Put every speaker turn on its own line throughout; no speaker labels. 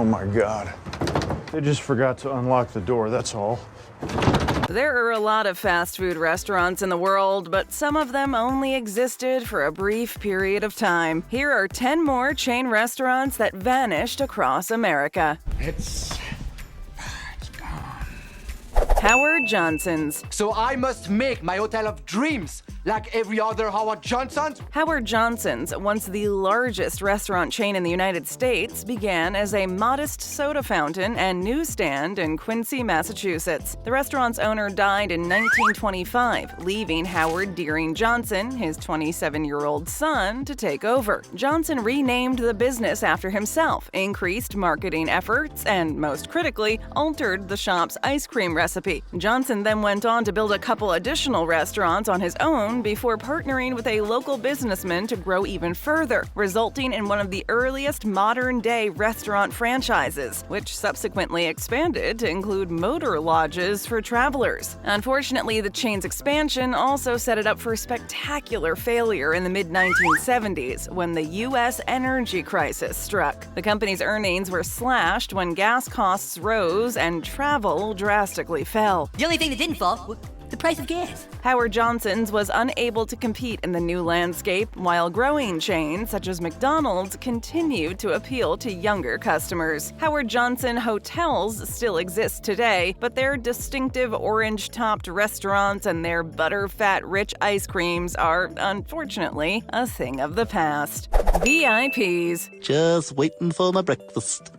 Oh my God. They just forgot to unlock the door, that's all.
There are a lot of fast food restaurants in the world, but some of them only existed for a brief period of time. Here are 10 more chain restaurants that vanished across America.
It's gone.
Howard Johnson's.
So I must make my hotel of dreams, like every other Howard Johnson's?
Howard Johnson's, once the largest restaurant chain in the United States, began as a modest soda fountain and newsstand in Quincy, Massachusetts. The restaurant's owner died in 1925, leaving Howard Deering Johnson, his 27-year-old son, to take over. Johnson renamed the business after himself, increased marketing efforts, and, most critically, altered the shop's ice cream recipe. Johnson then went on to build a couple additional restaurants on his own before partnering with a local businessman to grow even further, resulting in one of the earliest modern-day restaurant franchises, which subsequently expanded to include motor lodges for travelers. Unfortunately, the chain's expansion also set it up for spectacular failure in the mid-1970s when the U.S. energy crisis struck. The company's earnings were slashed when gas costs rose and travel drastically fell.
The only thing that didn't fall, the price of gas.
Howard Johnson's was unable to compete in the new landscape, while growing chains such as McDonald's continued to appeal to younger customers. Howard Johnson hotels still exist today, but their distinctive orange-topped restaurants and their butter-fat-rich ice creams are, unfortunately, a thing of the past. VIPs.
Just waiting for my breakfast.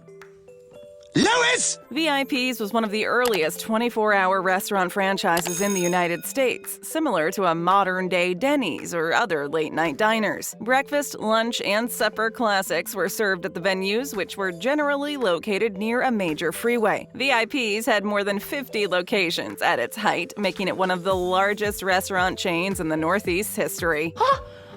Louis!
VIPs was one of the earliest 24-hour restaurant franchises in the United States, similar to a modern-day Denny's or other late-night diners. Breakfast, lunch, and supper classics were served at the venues, which were generally located near a major freeway. VIPs had more than 50 locations at its height, making it one of the largest restaurant chains in the Northeast's history.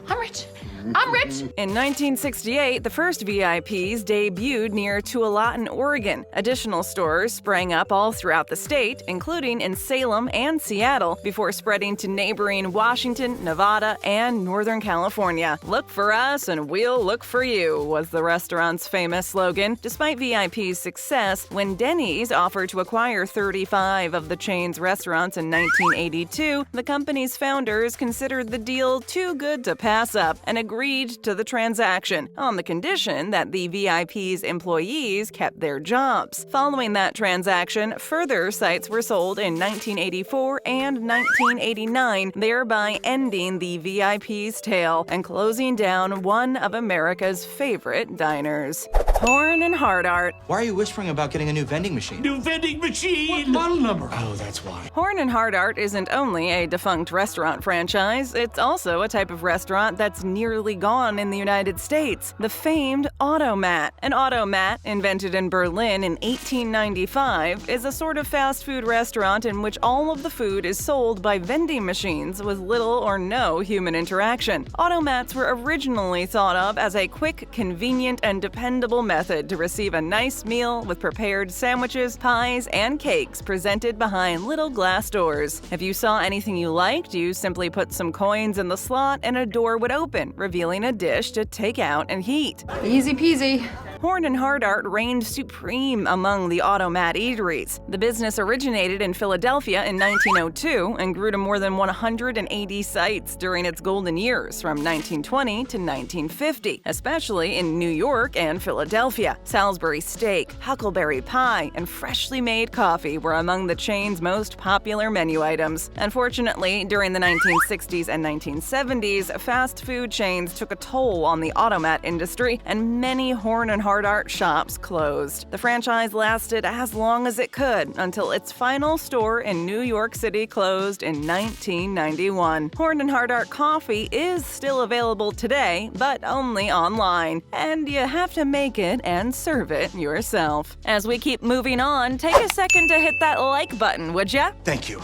I'm rich. I'm rich!
In 1968, the first VIPs debuted near Tualatin, Oregon. Additional stores sprang up all throughout the state, including in Salem and Seattle, before spreading to neighboring Washington, Nevada, and Northern California. "Look for us and we'll look for you," was the restaurant's famous slogan. Despite VIP's success, when Denny's offered to acquire 35 of the chain's restaurants in 1982, the company's founders considered the deal too good to pass up and agreed to the transaction on the condition that the VIP's employees kept their jobs. Following that transaction, further sites were sold in 1984 and 1989, thereby ending the VIP's tale and closing down one of America's favorite diners. Horn and Hardart.
Why are you whispering about getting a new vending machine?
New vending machine! What model number?
Oh, that's why.
Horn and Hardart isn't only a defunct restaurant franchise, it's also a type of restaurant that's nearly gone in the United States, the famed Automat. An Automat, invented in Berlin in 1895, is a sort of fast food restaurant in which all of the food is sold by vending machines with little or no human interaction. Automats were originally thought of as a quick, convenient, and dependable method to receive a nice meal with prepared sandwiches, pies, and cakes presented behind little glass doors. If you saw anything you liked, you simply put some coins in the slot and a door would open, revealing a dish to take out and heat.
Easy peasy.
Horn and Hardart reigned supreme among the Automat eateries. The business originated in Philadelphia in 1902 and grew to more than 180 sites during its golden years from 1920 to 1950, especially in New York and Philadelphia. Salisbury steak, huckleberry pie, and freshly made coffee were among the chain's most popular menu items. Unfortunately, during the 1960s and 1970s, fast food chains took a toll on the Automat industry, and many Horn and Hardart shops closed. The franchise lasted as long as it could until its final store in New York City closed in 1991. Horn and Hardart coffee is still available today, but only online, and you have to make it and serve it yourself. As we keep moving on, take a second to hit that like button, would ya?
Thank you.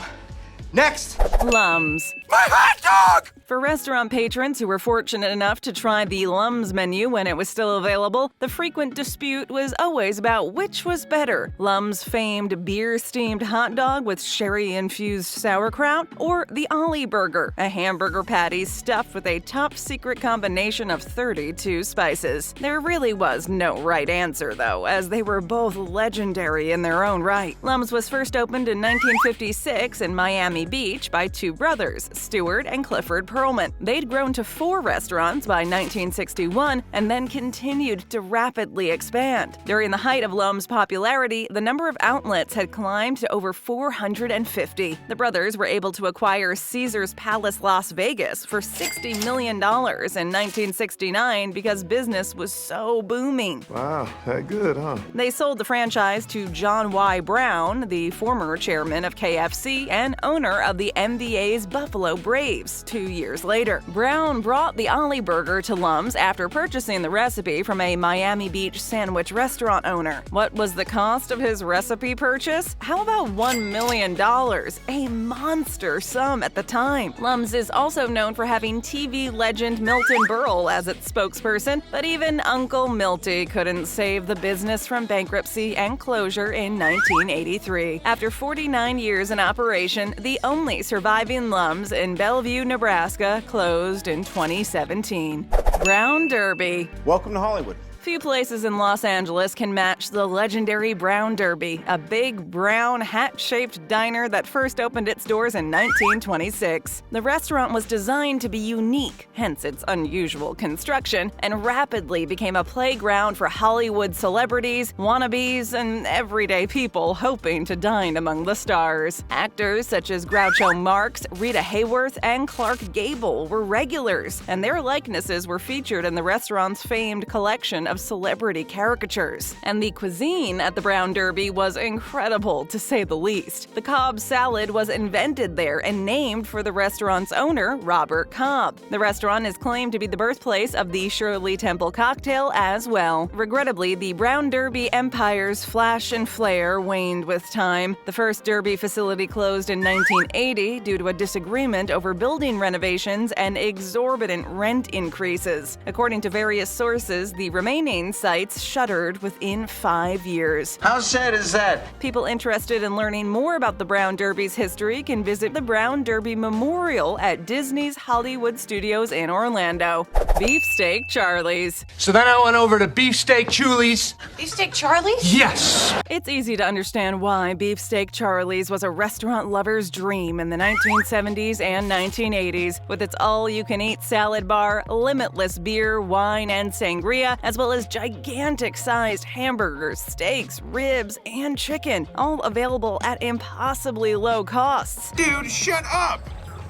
Next!
Lums.
My hot dog!
For restaurant patrons who were fortunate enough to try the Lums menu when it was still available, the frequent dispute was always about which was better, Lums' famed beer-steamed hot dog with sherry-infused sauerkraut, or the Ollie Burger, a hamburger patty stuffed with a top-secret combination of 32 spices. There really was no right answer, though, as they were both legendary in their own right. Lums was first opened in 1956 in Miami Beach by two brothers, Stuart and Clifford Perlman. They'd grown to 4 restaurants by 1961 and then continued to rapidly expand. During the height of Lums' popularity, the number of outlets had climbed to over 450. The brothers were able to acquire Caesars Palace Las Vegas for $60 million in 1969 because business was so booming.
Wow, that good, huh?
They sold the franchise to John Y. Brown, the former chairman of KFC and owner of the NBA's Buffalo Braves, 2 years later. Brown brought the Ollie Burger to Lums after purchasing the recipe from a Miami Beach sandwich restaurant owner. What was the cost of his recipe purchase? How about $1 million? A monster sum at the time. Lums is also known for having TV legend Milton Berle as its spokesperson, but even Uncle Milty couldn't save the business from bankruptcy and closure in 1983. After 49 years in operation, the only surviving Lums in Bellevue, Nebraska, closed in 2017. Brown Derby.
Welcome to Hollywood.
Few places in Los Angeles can match the legendary Brown Derby, a big brown hat-shaped diner that first opened its doors in 1926. The restaurant was designed to be unique, hence its unusual construction, and rapidly became a playground for Hollywood celebrities, wannabes, and everyday people hoping to dine among the stars. Actors such as Groucho Marx, Rita Hayworth, and Clark Gable were regulars, and their likenesses were featured in the restaurant's famed collection of celebrity caricatures. And the cuisine at the Brown Derby was incredible, to say the least. The Cobb salad was invented there and named for the restaurant's owner, Robert Cobb. The restaurant is claimed to be the birthplace of the Shirley Temple cocktail as well. Regrettably, the Brown Derby empire's flash and flare waned with time. The first Derby facility closed in 1980 due to a disagreement over building renovations and exorbitant rent increases. According to various sources, the remaining sites shuttered within 5 years.
How sad is that?
People interested in learning more about the Brown Derby's history can visit the Brown Derby Memorial at Disney's Hollywood Studios in Orlando. Beefsteak Charlie's.
So then I went over to Beefsteak Charlie's.
Beefsteak Charlie?
Yes!
It's easy to understand why Beefsteak Charlie's was a restaurant lover's dream in the 1970s and 1980s, with its all-you-can-eat salad bar, limitless beer, wine, and sangria, as well as gigantic-sized hamburgers, steaks, ribs, and chicken, all available at impossibly low costs.
Dude, shut up!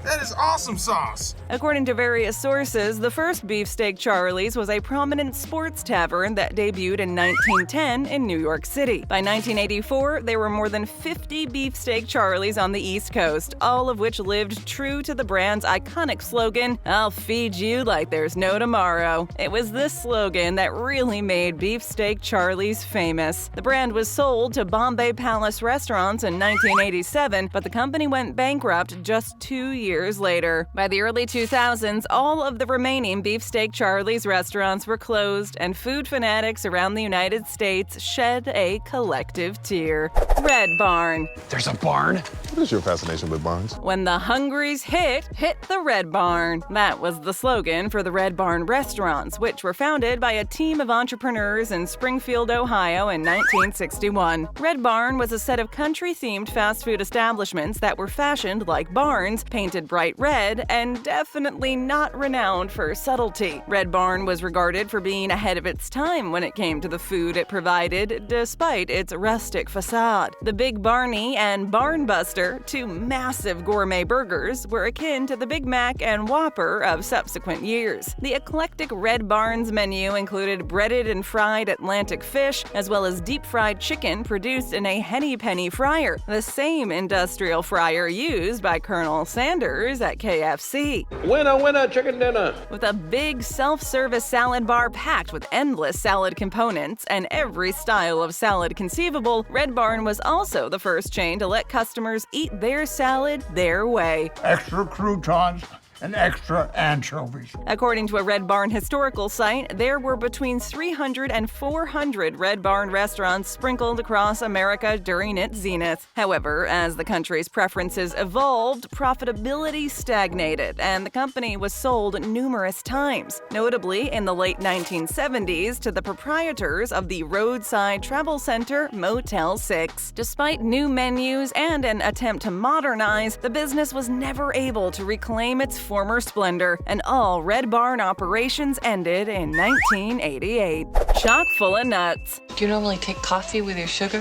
That is awesome sauce!
According to various sources, the first Beefsteak Charlie's was a prominent sports tavern that debuted in 1910 in New York City. By 1984, there were more than 50 Beefsteak Charlie's on the East Coast, all of which lived true to the brand's iconic slogan, "I'll feed you like there's no tomorrow." It was this slogan that really made Beefsteak Charlie's famous. The brand was sold to Bombay Palace Restaurants in 1987, but the company went bankrupt just 2 years later. By the early 2000s, all of the remaining Beefsteak Charlie's restaurants were closed, and food fanatics around the United States shed a collective tear. Red Barn.
There's a barn?
What is your fascination with barns?
When the hungries hit the Red Barn. That was the slogan for the Red Barn restaurants, which were founded by a team of entrepreneurs in Springfield, Ohio in 1961. Red Barn was a set of country-themed fast food establishments that were fashioned like barns, painted bright red, and definitely not renowned for subtlety. Red Barn was regarded for being ahead of its time when it came to the food it provided, despite its rustic facade. The Big Barney and Barn Buster, two massive gourmet burgers, were akin to the Big Mac and Whopper of subsequent years. The eclectic Red Barn's menu included breaded and fried Atlantic fish, as well as deep-fried chicken produced in a Henny Penny fryer, the same industrial fryer used by Colonel Sanders at KFC.
Winner, chicken dinner!
With a big self-service salad bar packed with endless salad components and every style of salad conceivable, Red Barn was also the first chain to let customers eat their salad their way.
Extra croutons, and extra anchovies.
According to a Red Barn historical site, there were between 300 and 400 Red Barn restaurants sprinkled across America during its zenith. However, as the country's preferences evolved, profitability stagnated, and the company was sold numerous times, notably in the late 1970s to the proprietors of the roadside travel center Motel 6. Despite new menus and an attempt to modernize, the business was never able to reclaim its former splendor, and all Red Barn operations ended in 1988. Chock full of nuts.
Do you normally take coffee with your sugar?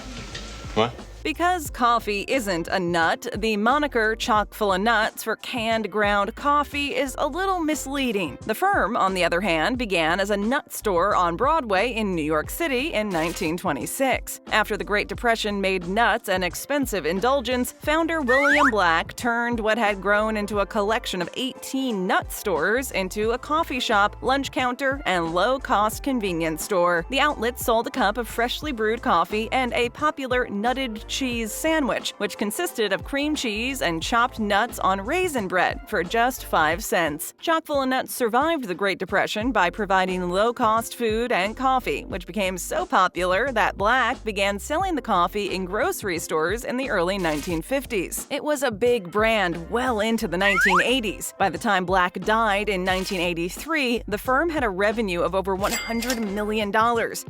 What?
Because coffee isn't a nut, the moniker chock full of nuts for canned ground coffee is a little misleading. The firm, on the other hand, began as a nut store on Broadway in New York City in 1926. After the Great Depression made nuts an expensive indulgence, founder William Black turned what had grown into a collection of 18 nut stores into a coffee shop, lunch counter, and low-cost convenience store. The outlet sold a cup of freshly brewed coffee and a popular nutted cheese sandwich, which consisted of cream cheese and chopped nuts on raisin bread for just 5 cents. Chock full of nuts survived the Great Depression by providing low-cost food and coffee, which became so popular that Black began selling the coffee in grocery stores in the early 1950s. It was a big brand well into the 1980s. By the time Black died in 1983, the firm had a revenue of over $100 million,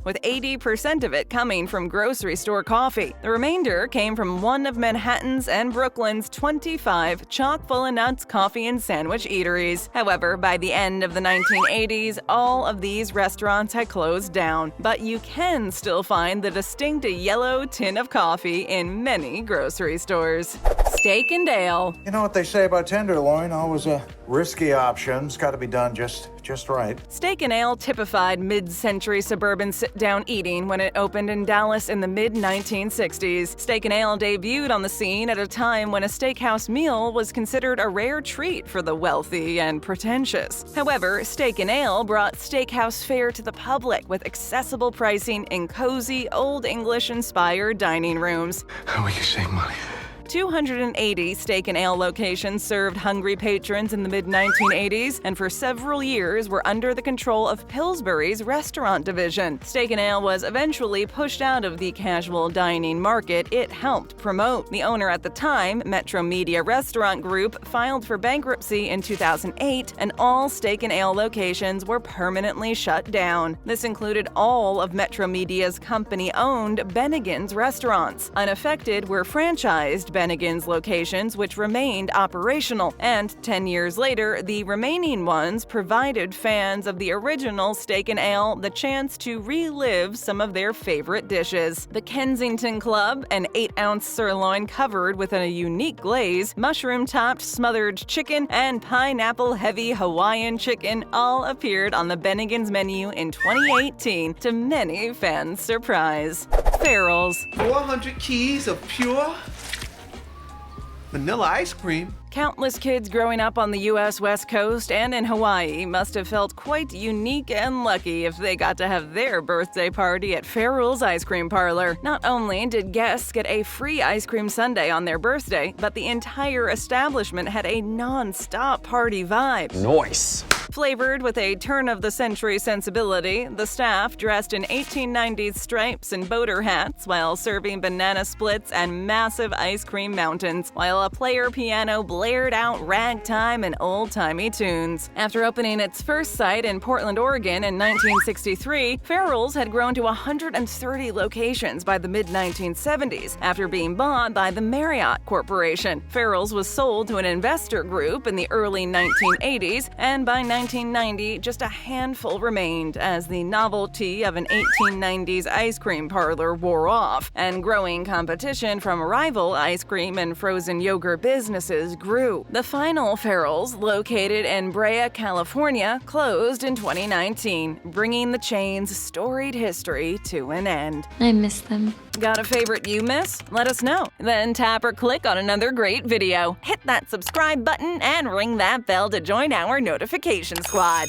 with 80% of it coming from grocery store coffee. The remainder came from one of Manhattan's and Brooklyn's 25 chock full of nuts coffee and sandwich eateries. However, by the end of the 1980s, all of these restaurants had closed down, but you can still find the distinct yellow tin of coffee in many grocery stores. Steak and Ale.
You know what they say about tenderloin, always a risky option. It's got to be done just right.
Steak and Ale typified mid-century suburban sit-down eating when it opened in Dallas in the mid-1960s. Steak and Ale debuted on the scene at a time when a steakhouse meal was considered a rare treat for the wealthy and pretentious. However, Steak and Ale brought steakhouse fare to the public with accessible pricing in cozy, Old English-inspired dining rooms.
We can save money.
280 Steak and Ale locations served hungry patrons in the mid-1980s, and for several years were under the control of Pillsbury's restaurant division. Steak and Ale was eventually pushed out of the casual dining market it helped promote. The owner at the time, Metro Media Restaurant Group, filed for bankruptcy in 2008, and all Steak and Ale locations were permanently shut down. This included all of Metro Media's company-owned Bennigan's restaurants. Unaffected were franchised Bennigan's locations, which remained operational, and 10 years later, the remaining ones provided fans of the original Steak and Ale the chance to relive some of their favorite dishes. The Kensington Club, an 8-ounce sirloin covered with a unique glaze, mushroom-topped smothered chicken, and pineapple-heavy Hawaiian chicken all appeared on the Bennigan's menu in 2018, to many fans' surprise. Farrell's.
400 keys of pure vanilla ice cream.
Countless kids growing up on the U.S. West Coast and in Hawaii must have felt quite unique and lucky if they got to have their birthday party at Farrell's Ice Cream Parlor. Not only did guests get a free ice cream sundae on their birthday, but the entire establishment had a non-stop party vibe.
Nice.
Flavored with a turn-of-the-century sensibility, the staff dressed in 1890s stripes and boater hats while serving banana splits and massive ice cream mountains, while a player piano blared out ragtime and old-timey tunes. After opening its first site in Portland, Oregon in 1963, Farrell's had grown to 130 locations by the mid-1970s after being bought by the Marriott Corporation. Farrell's was sold to an investor group in the early 1980s, and by 1990, just a handful remained as the novelty of an 1890s ice cream parlor wore off, and growing competition from rival ice cream and frozen yogurt businesses grew. The final Farrell's, located in Brea, California, closed in 2019, bringing the chain's storied history to an end.
I miss them.
Got a favorite you miss? Let us know. Then tap or click on another great video. Hit that subscribe button and ring that bell to join our notification squad.